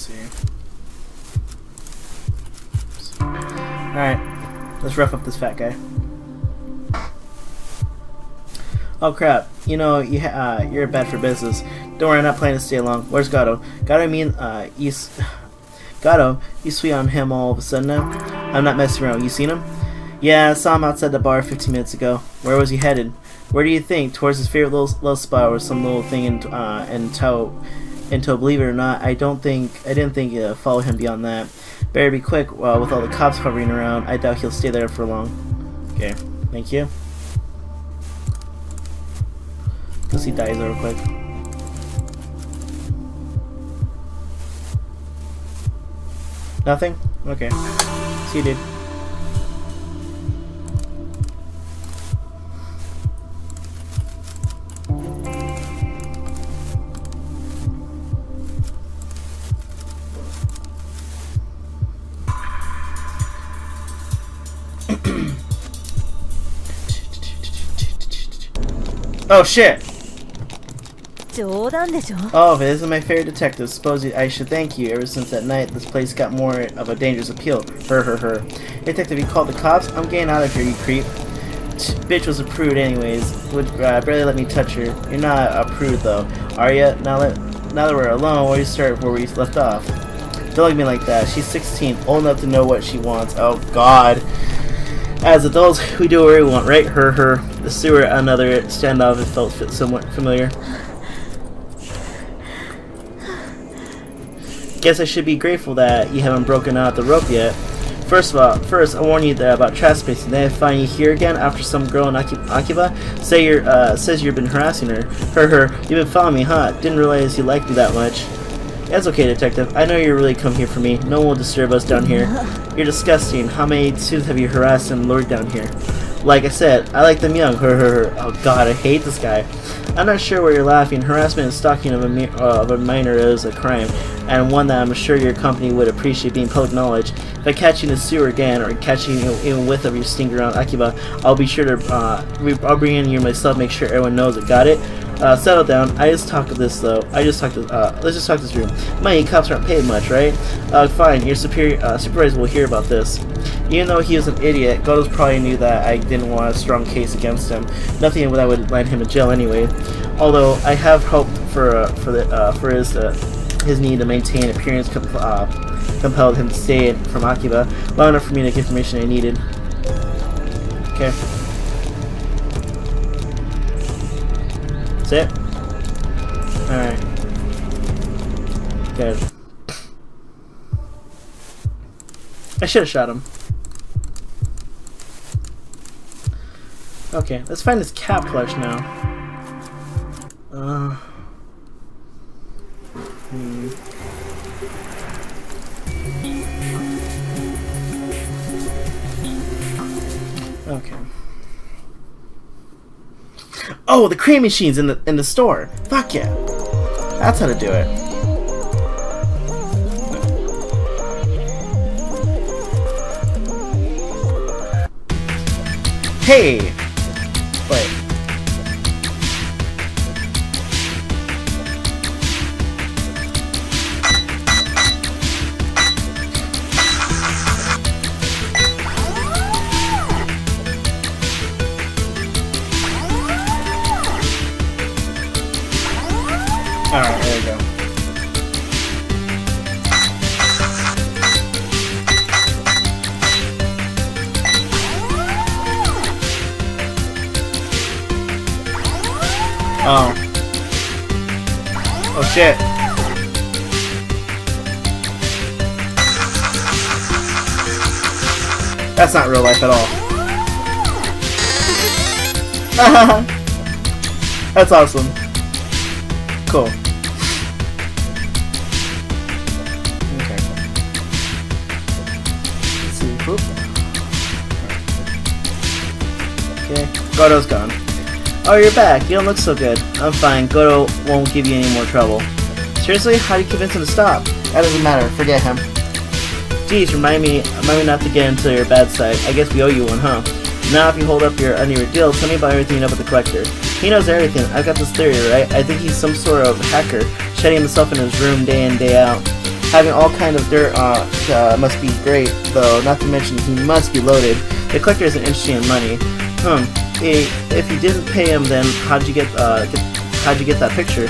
see. Alright, let's rough up this fat guy. Oh crap, you know, you're bad for business. Don't worry, I'm not planning to stay long. Where's Gato? Gato, you sweet on him all of a sudden now? I'm not messing around. You seen him? Yeah, I saw him outside the bar 15 minutes ago. Where was he headed? Where do you think? Towards his favorite little spot or some little thing in Tow. Believe it or not, I didn't think follow him beyond that. Better be quick with all the cops hovering around. I doubt he'll stay there for long. Okay, thank you. Let's see dies real quick. Nothing? Okay. See you, dude. Oh shit! Oh, this is my favorite detective. Suppose I should thank you. Ever since that night, this place got more of a dangerous appeal. Her. Detective, you called the cops? I'm getting out of here, you creep. Bitch was a prude anyways. Would barely let me touch her. You're not a prude though, are ya? Now that we're alone, where do you start where we left off? Don't look at me like that. She's 16, old enough to know what she wants. Oh god. As adults, we do what we want, right? Her. The sewer, another standoff. It felt somewhat familiar. Guess I should be grateful that you haven't broken out the rope yet. First I warn you about trespassing. Then I find you here again after some girl in Akiba says you've been harassing her. Her. You've been following me, huh? Didn't realize you liked me that much. That's okay, detective. I know you really come here for me. No one will disturb us down here. You're disgusting. How many students have you harassed and lured down here? Like I said, I like them young. Her. Oh god, I hate this guy. I'm not sure where you're laughing. Harassment and stalking of a minor is a crime, and one that I'm sure your company would appreciate being public knowledge. If I catch you in the sewer again, or catch you even with of your stink around Akiba, I'll be sure to I'll bring in you myself. Make sure everyone knows it. Got it? Settle down. Let's just talk this room. Money, cops aren't paid much, right? Fine. Your supervisor will hear about this. Even though he was an idiot, Godos probably knew that I didn't want a strong case against him. Nothing that would land him in jail anyway. Although I have hoped for his need to maintain appearance compelled him to stay from Akiba long enough for me to get information I needed. Okay. That's it? Alright. Good. I should have shot him. Okay, let's find this cat plush now. Okay. Oh, the cream machine's in the store. Fuck yeah. That's how to do it. Hey. Wait. Alright, there we go. Oh. Oh shit. That's not real life at all. That's awesome. Cool. Okay. Let's see. Oop. Okay. Goto's gone. Oh, you're back. You don't look so good. I'm fine. Goto won't give you any more trouble. Seriously? How do you convince him to stop? That doesn't matter. Forget him. Geez, remind me not to get into your bad side. I guess we owe you one, huh? Now if you hold up your end of your deal, tell me about everything you know about the Collector. He knows everything. I've got this theory, right? I think he's some sort of hacker, shutting himself in his room day in, day out. Having all kind of dirt must be great, though. Not to mention he must be loaded. The collector isn't interested in money. If you didn't pay him, then how'd you get that picture?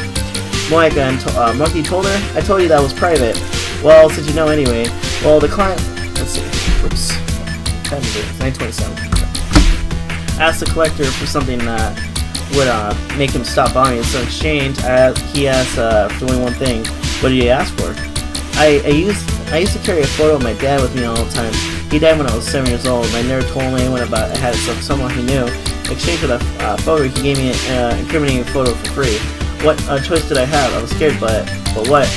Moeka and Monkey told her. I told you that was private. Well, since you know anyway. Well, the client. Let's see. Oops. 927. Asked the collector for something that would make him stop bombing. So in exchange, he asked for only one thing. What did he ask for? I used to carry a photo of my dad with me all the time. He died when I was 7 years old, and I never told anyone about it. I had it from someone he knew. In exchange for that photo, he gave me an incriminating photo for free. What choice did I have? I was scared, but what?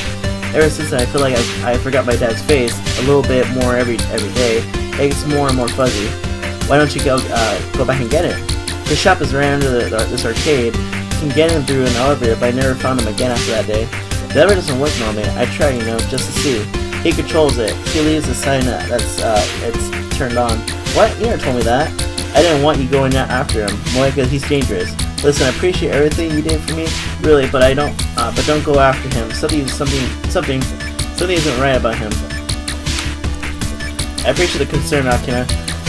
Ever since then, I feel like I forgot my dad's face a little bit more every day. It gets more and more fuzzy. Why don't you go back and get it? The shop is right under this arcade. You can get in through an elevator, but I never found him again after that day. The elevator doesn't work normally. I tried, just to see. He controls it. He leaves a sign that's it's turned on. What? You never told me that. I didn't want you going after him. Moeka, he's dangerous. Listen, I appreciate everything you did for me, really, but I don't. But don't go after him. Something isn't right about him. I appreciate the concern, Akina,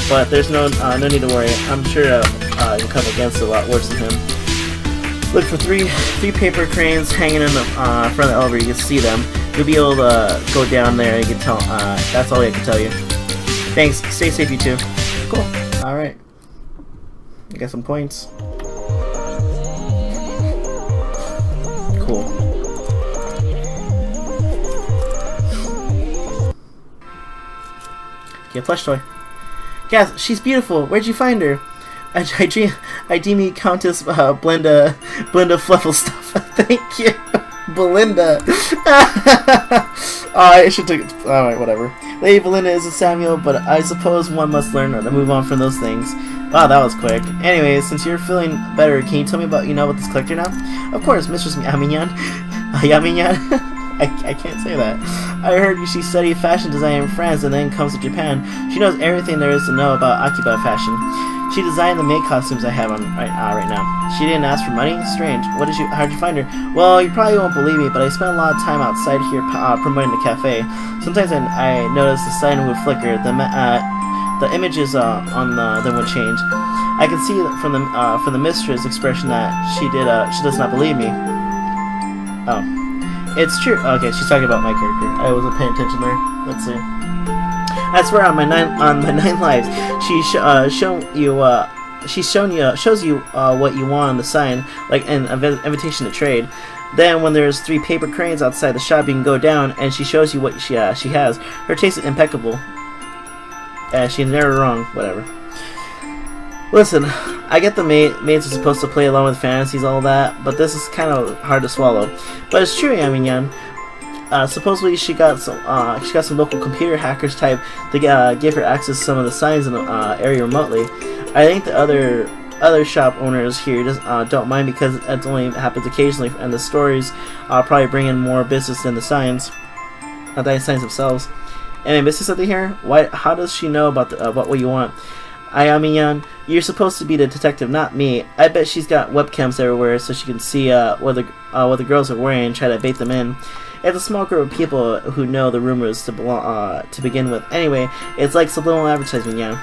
but there's no need to worry. I'm sure you'll come against a lot worse than him. Look for three paper cranes hanging in the front of the elevator. You can see them. You'll be able to go down there. You can tell. That's all I can tell you. Thanks. Stay safe, you two. Cool. All right. I got some points. Cool. Get a plush toy. Yes, she's beautiful. Where'd you find her? I deem you Countess Belinda Flufflestuff. Thank you, Belinda. I should take it. Alright, whatever. Lady Belinda is a Samuel, but I suppose one must learn to move on from those things. Wow, that was quick. Anyways, since you're feeling better, can you tell me about this collector now? Of course, Mistress Yaminyan. Yaminyan. I can't say that. I heard she studied fashion design in France and then comes to Japan. She knows everything there is to know about Akiba fashion. She designed the maid costumes I have on right now. She didn't ask for money? Strange. How'd you find her? Well, you probably won't believe me, but I spent a lot of time outside here promoting the cafe. Sometimes I notice the sign would flicker. The images on them would change. I can see from the mistress' expression that she does not believe me. Oh. It's true. Okay, she's talking about my character. I wasn't paying attention there. Let's see. I swear on my 9 lives, she's shows you what you want on the sign, like an invitation to trade. Then when there's 3 paper cranes outside the shop, you can go down, and she shows you what she has. Her taste is impeccable. She's never wrong. Whatever. Listen, I get the maids are supposed to play along with fantasies, all that, but this is kind of hard to swallow. But it's true, Yaminyan. Supposedly she got some local computer hackers type to give her access to some of the signs in the area remotely. I think the other shop owners here don't mind because it only happens occasionally, and the stories probably bring in more business than the signs, not the signs themselves. And I missing something here? Why? How does she know about what you want? Yaminyan, you're supposed to be the detective, not me. I bet she's got webcams everywhere so she can see what the girls are wearing and try to bait them in. It's a small group of people who know the rumors to begin with. Anyway, it's like subliminal advertising, Yan.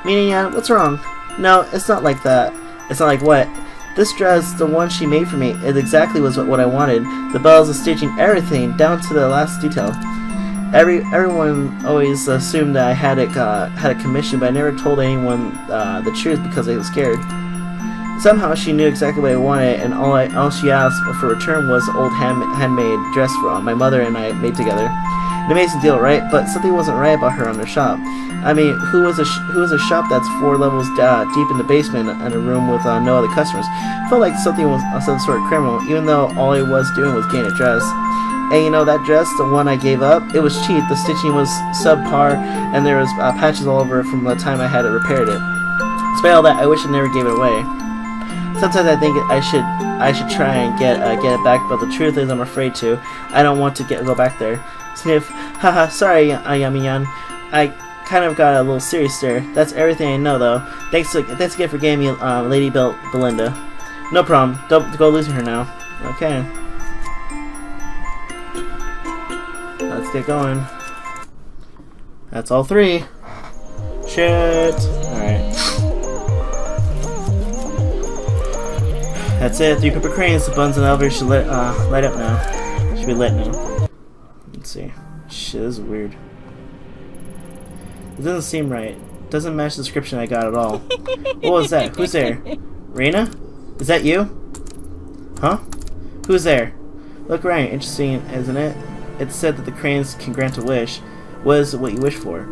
Meaning, Yan, what's wrong? No, it's not like that. It's not like what? This dress, the one she made for me, it exactly was what I wanted. The bells, the stitching, everything, down to the last detail. Everyone always assumed that I had a commission, but I never told anyone the truth because I was scared. Somehow she knew exactly what I wanted, and all she asked for return was an old handmade dress for my mother and I made together. An amazing deal, right? But something wasn't right about her on her shop. I mean, who was a shop that's 4 levels deep in the basement and a room with no other customers? Felt like something was some sort of criminal, even though all I was doing was getting a dress. And that dress, the one I gave up, it was cheap. The stitching was subpar, and there was patches all over from the time I had repaired it. Despite all that, I wish I never gave it away. Sometimes I think I should try and get it back, but the truth is I'm afraid to. I don't want to go back there. Sniff. Haha. Sorry, Yaminyan. I kind of got a little serious there. That's everything I know, though. Thanks again for getting me, Lady Belinda. No problem. Don't go losing her now. Okay. get going. That's all 3. Shit. Alright. That's it. 3 paper cranes. The buttons in the elevator should light up now. Should be lit now. Let's see. Shit, this is weird. It doesn't seem right. Doesn't match the description I got at all. What was that? Who's there? Reina? Is that you? Huh? Who's there? Look right. Interesting, isn't it? It's said that the cranes can grant a wish. What is what you wish for?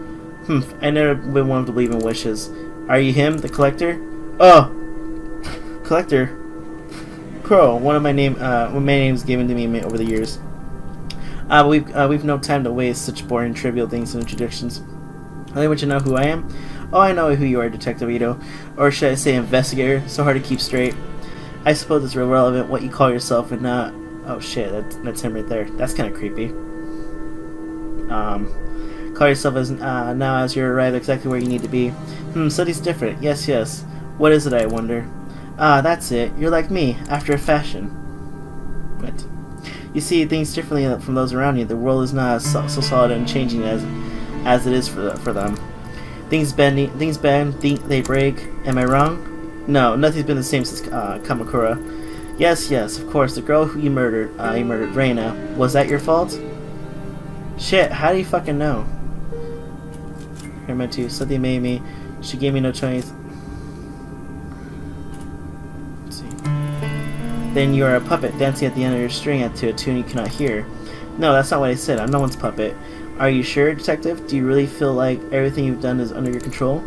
I never been one to believe in wishes. Are you him, the collector? Oh! Collector? Crow, one of my names given to me over the years. We've no time to waste such boring, trivial things and introductions. I want you to know who I am. Oh, I know who you are, Detective Ito. Or should I say investigator? So hard to keep straight. I suppose it's real relevant what you call yourself and not... Oh shit, that's him right there. That's kind of creepy. Call yourself as now as you're arrived exactly where you need to be. Study's different. Yes. What is it, I wonder? That's it. You're like me, after a fashion. What? You see things differently from those around you. The world is not so solid and changing as it is for them. Things bend, they break. Am I wrong? No, nothing's been the same since Kamakura. Yes, of course. The girl who you murdered, Reina. Was that your fault? Shit, how do you fucking know? Here, meant to. Something made me. She gave me no choice. Let's see. Then you are a puppet dancing at the end of your string to a tune you cannot hear. No, that's not what I said. I'm no one's puppet. Are you sure, Detective? Do you really feel like everything you've done is under your control?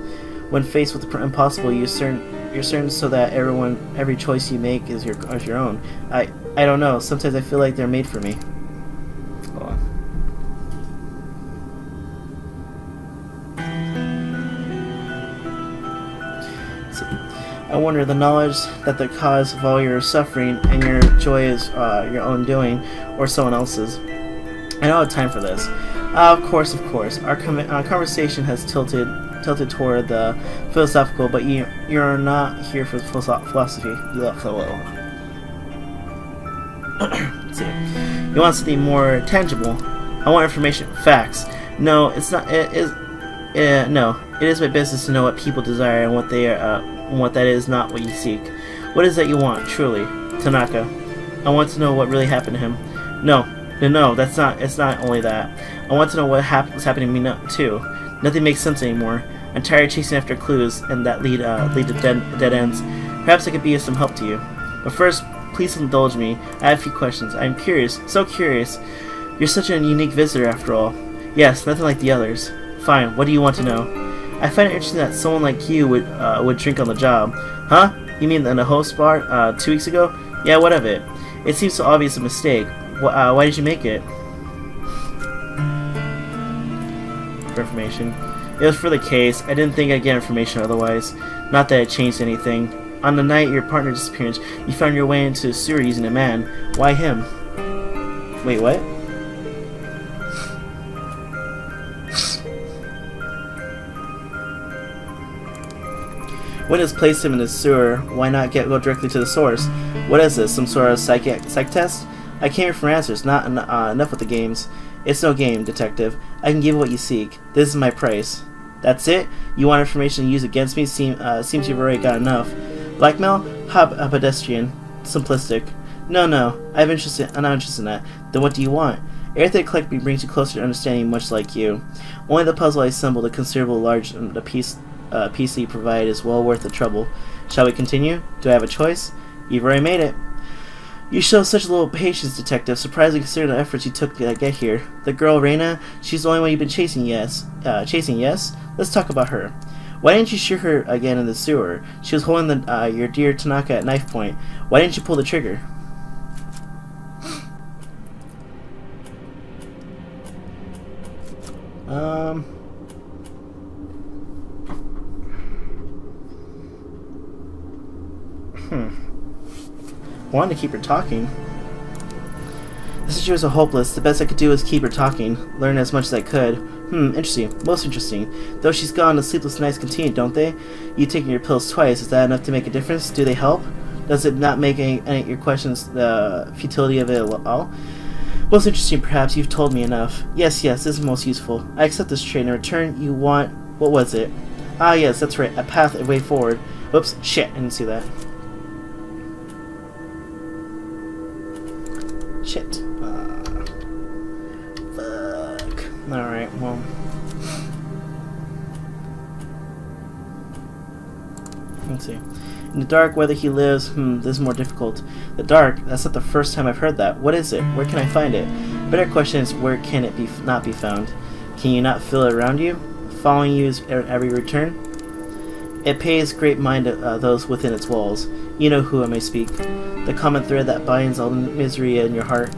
When faced with the impossible, you're certain so that every choice you make is your own. I don't know. Sometimes I feel like they're made for me. Hold on. I wonder, the knowledge that the cause of all your suffering and your joy is your own doing or someone else's. I don't have time for this. Of course. Our conversation has tilted toward the philosophical, but you're not here for philosophy. Let's see. You want something more tangible. I want information, facts. No, it's not. No, it is my business to know what people desire and what they are. What that is not what you seek. What is that you want, truly? Tanaka. I want to know what really happened to him. No, that's not. It's not only that. I want to know what's happening to me too. Nothing makes sense anymore. I'm tired of chasing after clues and that lead to dead ends. Perhaps I could be of some help to you. But first, please indulge me. I have a few questions. I'm curious, so curious. You're such a unique visitor after all. Yes, nothing like the others. Fine. What do you want to know? I find it interesting that someone like you would drink on the job. Huh? You mean in a host bar 2 weeks ago? Yeah, what of it? It seems so obvious a mistake. Why did you make it? For information. It was for the case. I didn't think I'd get information otherwise. Not that it changed anything. On the night your partner disappeared, you found your way into a sewer using a man. Why him? Wait, what? When has placed him in the sewer, why not go directly to the source? What is this, some sort of psych test? I came here for answers, not enough with the games. It's no game, Detective. I can give what you seek. This is my price. That's it? You want information to use against me? Seems you've already got enough. Blackmail? A pedestrian. Simplistic. No, I'm not interested in that. Then what do you want? Everything I collect brings you closer to understanding much like you. Only the puzzle I assembled, a considerable large piece you provide is well worth the trouble. Shall we continue? Do I have a choice? You've already made it. You show such little patience, Detective, surprisingly considering the efforts you took to get here. The girl, Reina, she's the only one you've been chasing, yes? Let's talk about her. Why didn't you shoot her again in the sewer? She was holding your dear Tanaka at knife point. Why didn't you pull the trigger? I wanted to keep her talking. The situation was hopeless. The best I could do was keep her talking, learn as much as I could. Interesting. Most interesting. Though she's gone, the sleepless nights continue, don't they? You taking your pills twice, is that enough to make a difference? Do they help? Does it not make any your questions the futility of it at all? Most interesting, perhaps. You've told me enough. Yes, this is most useful. I accept this trade. In return, you want... What was it? Ah, yes, that's right. A path, a way forward. Whoops. Shit, I didn't see that. Shit. Fuck. Alright, well... Let's see. In the dark, whether he lives, this is more difficult. The dark? That's not the first time I've heard that. What is it? Where can I find it? The better question is, where can it not be found? Can you not feel it around you? Following you at every return? It pays great mind to those within its walls. You know who I may speak. The common thread that binds all the misery in your heart.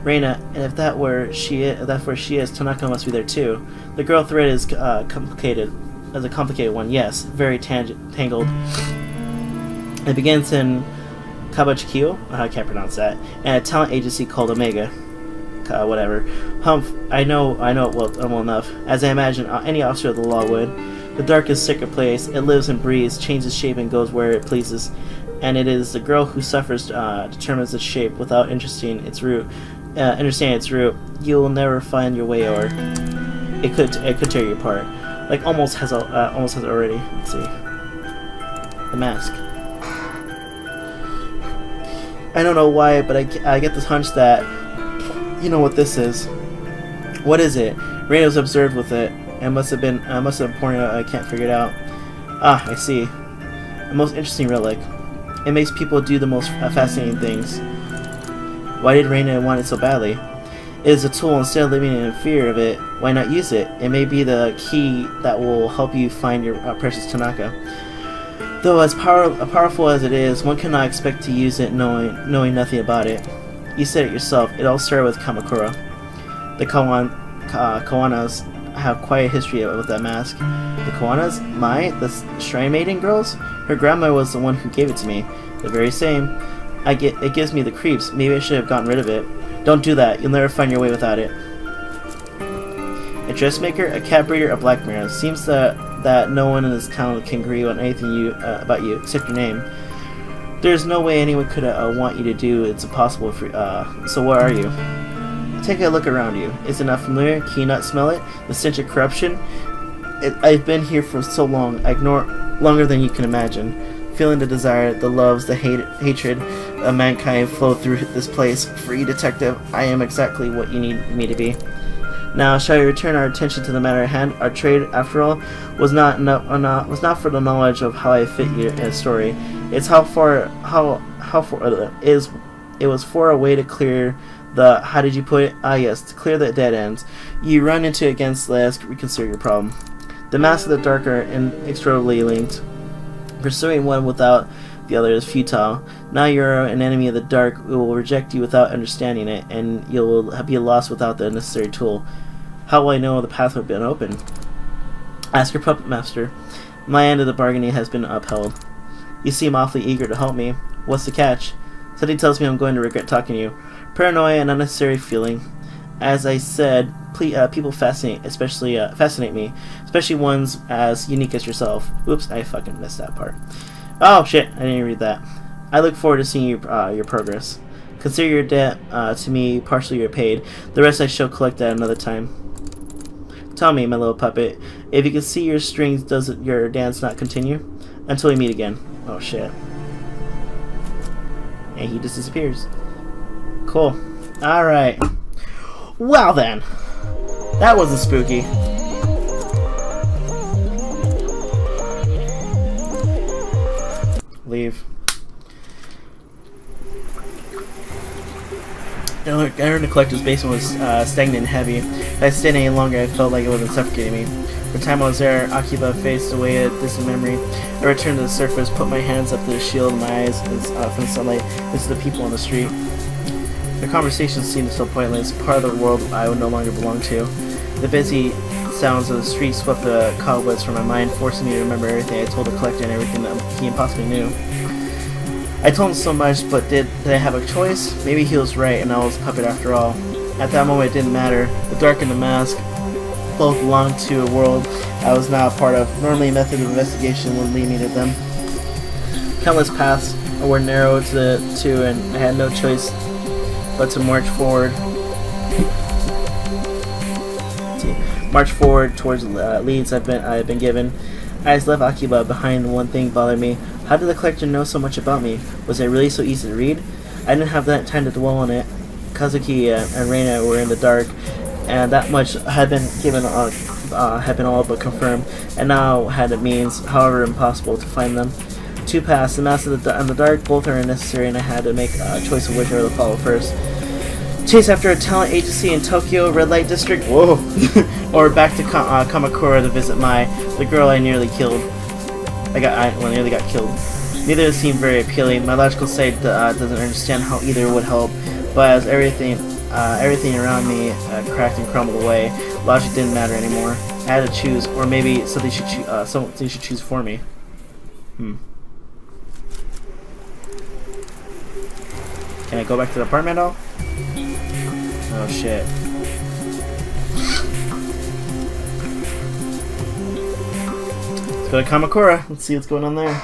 Reina, and if that's where she is, Tanaka must be there too. The girl thread is complicated. As a complicated one, yes, very tangled. It begins in Kabuchikyo, I can't pronounce that, and a talent agency called Omega. Whatever. Humph, I know it well enough, as I imagine any officer of the law would. The dark is sacred place. It lives and breathes, changes shape, and goes where it pleases. And it is the girl who suffers determines its shape without understanding its root. You'll never find your way, or it could tear you apart. Like almost has already. Let's see. The mask. I don't know why, but I get this hunch that you know what this is. What is it? Reina was observed with it, and must have been pointing out. I can't figure it out. Ah, I see. A most interesting relic. It makes people do the most fascinating things. Why did Reina want it so badly? It is a tool. Instead of living in fear of it, why not use it? It may be the key that will help you find your precious Tanaka. Though as powerful as it is, one cannot expect to use it knowing nothing about it. You said it yourself. It all started with Kamakura. The Kawanas have quite a history with that mask. The Kawanas? The Shrine Maiden girls? Her grandma was the one who gave it to me. The very same. It gives me the creeps. Maybe I should have gotten rid of it. Don't do that. You'll never find your way without it. A dressmaker, a cat breeder, a blackmailer. Seems that no one in this town can agree on anything about you except your name. There's no way anyone could want you to do. It's impossible. So what are you? Take a look around you. Is it not familiar? Can you not smell it? The stench of corruption? I've been here for so long. I ignore longer than you can imagine. Feeling the desire, the loves, the hatred of mankind flow through this place. For you, detective, I am exactly what you need me to be. Now, shall we return our attention to the matter at hand? Our trade, after all, was not for the knowledge of how I fit your story. It's it was for a way to clear the, how did you put it? Ah, yes, to clear the dead ends. You run into against, let us reconsider your problem. The masks of the dark are inextricably linked. Pursuing one without the other is futile. Now you're an enemy of the dark who will reject you without understanding it, and you'll be lost without the necessary tool. How will I know the path will be open? Ask your puppet master. My end of the bargaining has been upheld. You seem awfully eager to help me. What's the catch? Something tells me I'm going to regret talking to you. Paranoia and unnecessary feeling. As I said, people fascinate me, especially ones as unique as yourself. Oops, I fucking missed that part. Oh shit, I didn't read that. I look forward to seeing your progress. Consider your debt to me partially repaid. The rest I shall collect at another time. Tell me, my little puppet, if you can see your strings, does your dance not continue? Until we meet again. Oh shit. And he just disappears. Cool. Alright. Well then. That wasn't spooky. Leave. I heard the collector's basement was stagnant and heavy. If I stayed any longer, I felt like it would have suffocated me. The time I was there, Akiba faced away a distant memory. I returned to the surface, put my hands up to the shield, my eyes from the sunlight into the people on the street. The conversation seemed so pointless, part of the world I would no longer belong to. The busy sounds of the street swept the cobwebs from my mind, forcing me to remember everything I told the collector and everything that he possibly knew. I told him so much, but did I have a choice? Maybe he was right, and I was a puppet after all. At that moment, it didn't matter. The dark and the mask both belonged to a world I was not a part of. Normally, a method of investigation would lead me to them. Countless paths were narrowed to and I had no choice but to march forward. March forward towards leads I've been given. I just left Akiba behind. One thing bothered me. How did the collector know so much about me? Was it really so easy to read? I didn't have that time to dwell on it. Kazuki and Reina were in the dark, and that much had been given had been all but confirmed, and now had it means, however impossible, to find them. Two passed, the mask and the dark, both are necessary, and I had to make a choice of which I would follow first. Chase after a talent agency in Tokyo, Red Light District, whoa, or back to Kamakura to visit the girl I nearly killed. Nearly got killed. Neither seemed very appealing. My logical side doesn't understand how either would help, but as everything around me cracked and crumbled away, logic didn't matter anymore. I had to choose, or maybe something should choose for me. Can I go back to the apartment now? Oh shit. Let's go to Kamakura. Let's see what's going on there.